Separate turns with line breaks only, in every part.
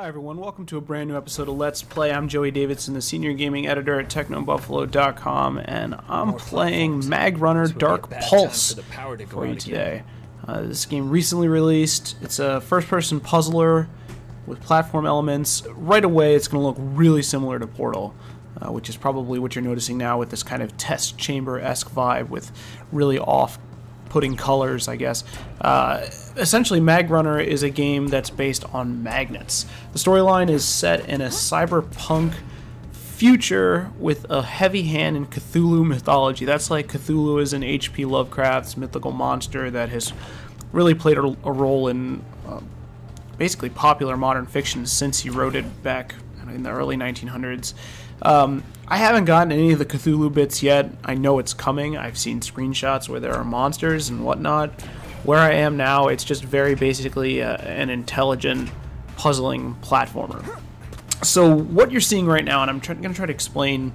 everyone, welcome to a brand new episode of Let's Play. I'm Joey Davidson, the senior gaming editor at TechnoBuffalo.com, and I'm playing Magrunner Dark Pulse for you today. This game recently released. It's a first-person puzzler with platform elements. Right away, it's going to look really similar to Portal, which is probably what you're noticing now with this kind of test chamber-esque vibe with really off-putting colors, I guess. Essentially, Magrunner is a game that's based on magnets. The storyline is set in a cyberpunk future with a heavy hand in Cthulhu mythology. That's like Cthulhu is an H.P. Lovecraft's mythical monster that has really played a role in basically popular modern fiction since he wrote it back in the early 1900s. I haven't gotten any of the Cthulhu bits yet. I know it's coming. I've seen screenshots where there are monsters and whatnot. Where I am now, it's just very basically an intelligent, puzzling platformer. So what you're seeing right now, and I'm going to try to explain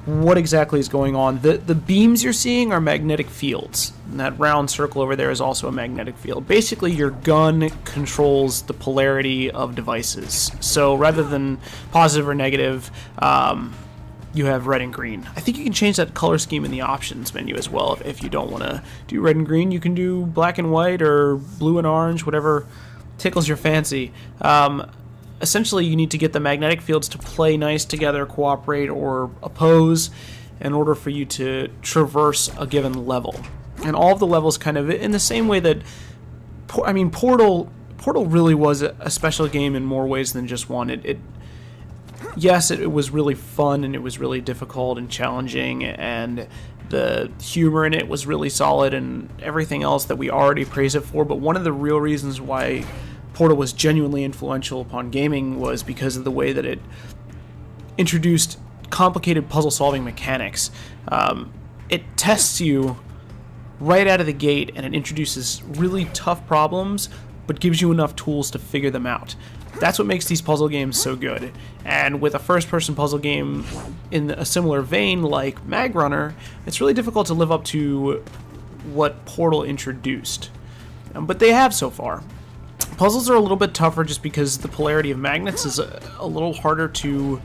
what exactly is going on. The beams you're seeing are magnetic fields. And that round circle over there is also a magnetic field. Basically, your gun controls the polarity of devices. So rather than positive or negative, you have red and green. I think you can change that color scheme in the options menu as well. If you don't want to do red and green, you can do black and white or blue and orange, whatever tickles your fancy. Essentially, you need to get the magnetic fields to play nice together, cooperate, or oppose in order for you to traverse a given level. And all of the levels kind of in the same way that, Portal really was a special game in more ways than just one. Yes, it was really fun, and it was really difficult and challenging, and the humor in it was really solid, and everything else that we already praise it for. But one of the real reasons why Portal was genuinely influential upon gaming was because of the way that it introduced complicated puzzle-solving mechanics. It tests you right out of the gate, and it introduces really tough problems, but gives you enough tools to figure them out. That's what makes these puzzle games so good. And with a first-person puzzle game in a similar vein like Magrunner, it's really difficult to live up to what Portal introduced. But they have so far. Puzzles are a little bit tougher just because the polarity of magnets is a little harder to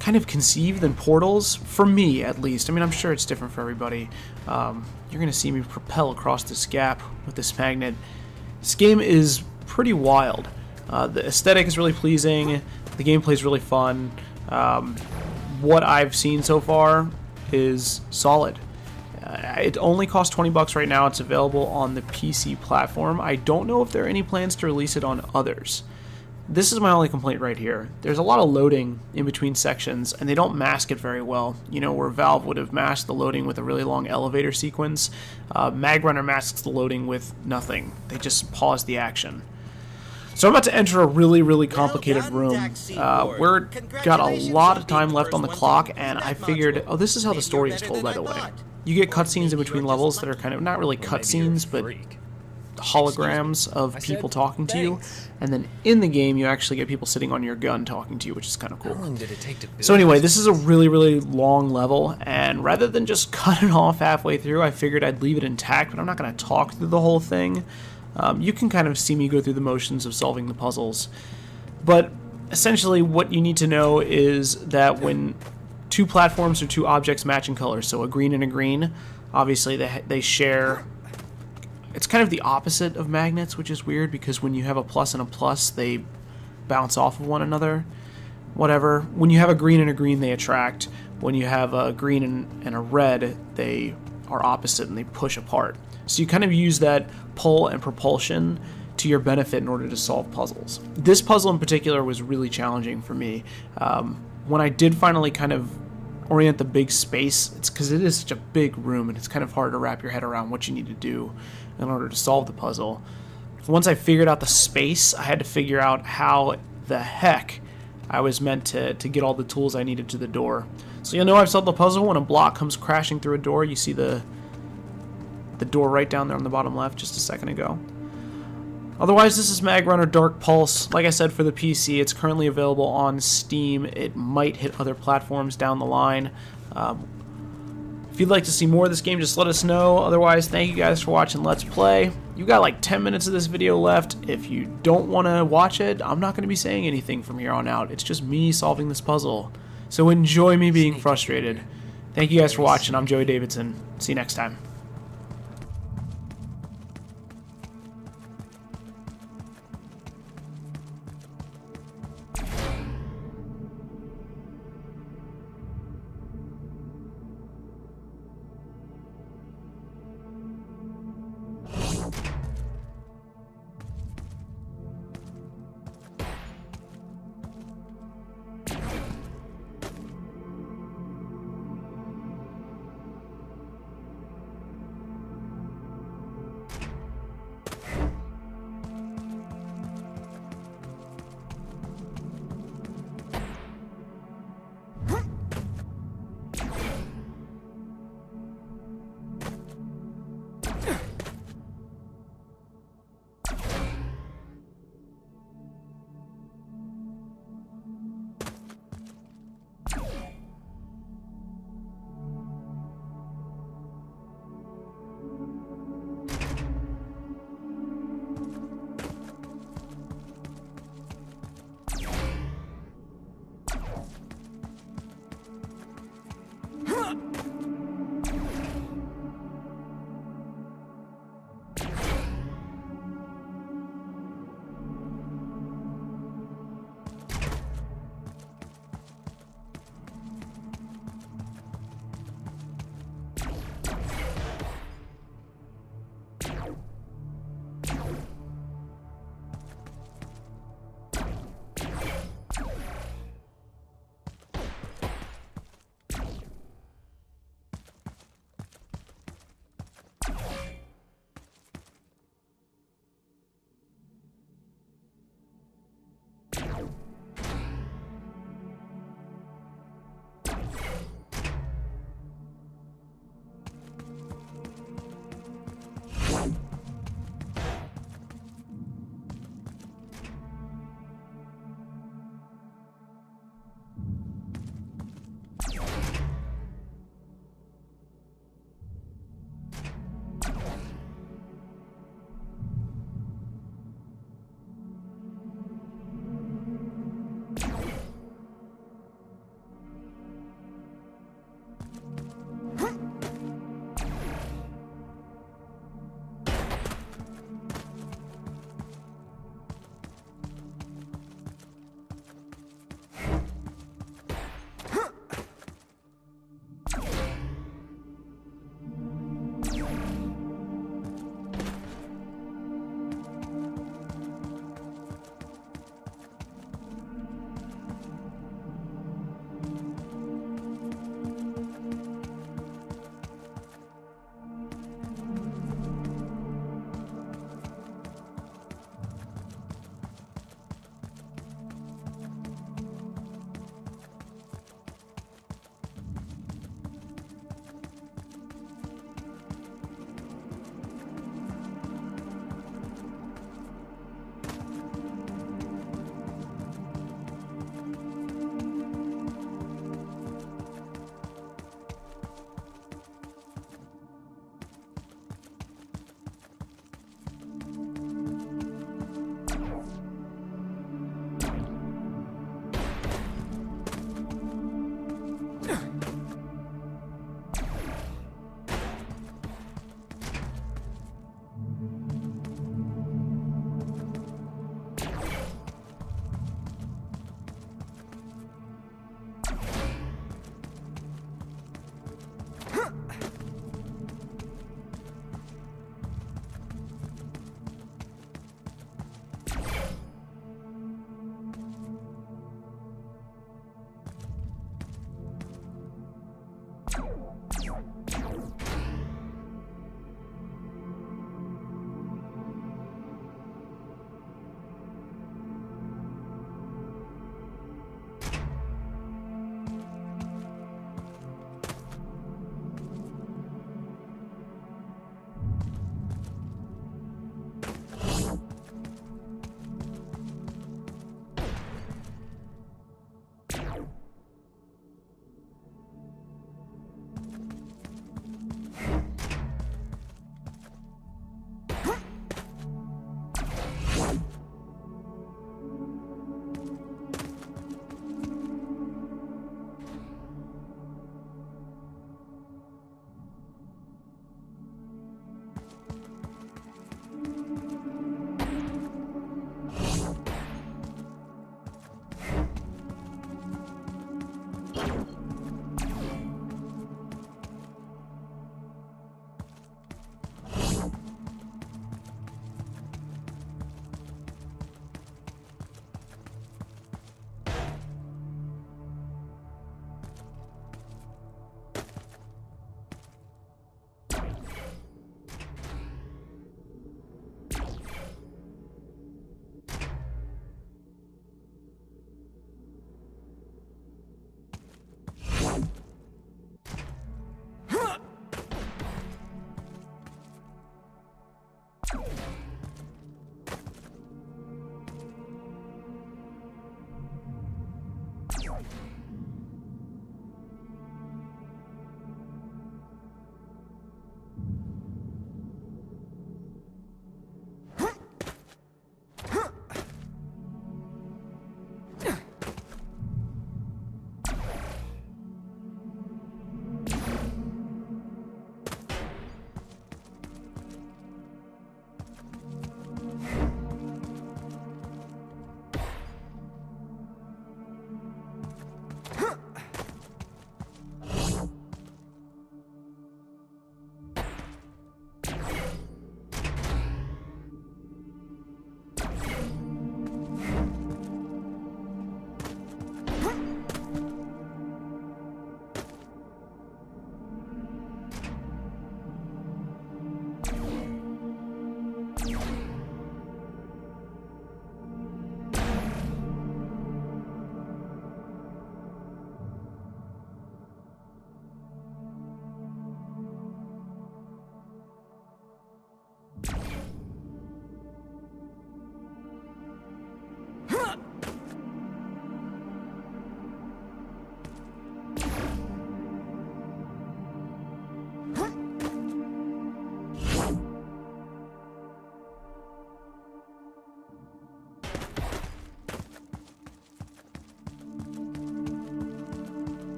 kind of conceive than Portals, for me at least. I mean, I'm sure it's different for everybody. You're going to see me propel across this gap with this magnet. This game is pretty wild. The aesthetic is really pleasing, the gameplay is really fun. What I've seen so far is solid. It only costs $20 right now. It's available on the PC platform. I don't know if there are any plans to release it on others. This is my only complaint right here. There's a lot of loading in between sections, and they don't mask it very well. You know, where Valve would have masked the loading with a really long elevator sequence, Magrunner masks the loading with nothing. They just pause the action. So I'm about to enter a really, really complicated room. We're got a lot of time left on the clock, and I figured, oh, this is how the story is told, by the way. You get cutscenes in between levels that are kind of, not really cutscenes, but holograms of people talking to you. And then in the game, you actually get people sitting on your gun talking to you, which is kind of cool. How long did it take to build? So anyway, this is a really, really long level, and rather than just cut it off halfway through, I figured I'd leave it intact, but I'm not going to talk through the whole thing. You can kind of see me go through the motions of solving the puzzles. But essentially what you need to know is that when two platforms or two objects match in color, so a green and a green, obviously they share. It's kind of the opposite of magnets, which is weird because when you have a plus and a plus, they bounce off of one another. Whatever. When you have a green and a green, they attract. When you have a green and a red, they are opposite and they push apart. So you kind of use that pull and propulsion to your benefit in order to solve puzzles. This puzzle in particular was really challenging for me. When I did finally kind of orient the big space, it's because it is such a big room and it's kind of hard to wrap your head around what you need to do in order to solve the puzzle. Once I figured out the space, I had to figure out how the heck I was meant to get all the tools I needed to the door. So you'll know I've solved the puzzle when a block comes crashing through a door. You see the door right down there on the bottom left just a second ago. Otherwise, this is Magrunner Dark Pulse. Like I said, for the PC, it's currently available on Steam. It might hit other platforms down the line. If If you'd like to see more of this game, just let us know. Otherwise, thank you guys for watching Let's Play. You got like 10 minutes of this video left. If you don't want to watch it, I'm not going to be saying anything from here on out. It's just me solving this puzzle. So enjoy me being frustrated. Thank you guys for watching. I'm Joey Davidson. See you next time.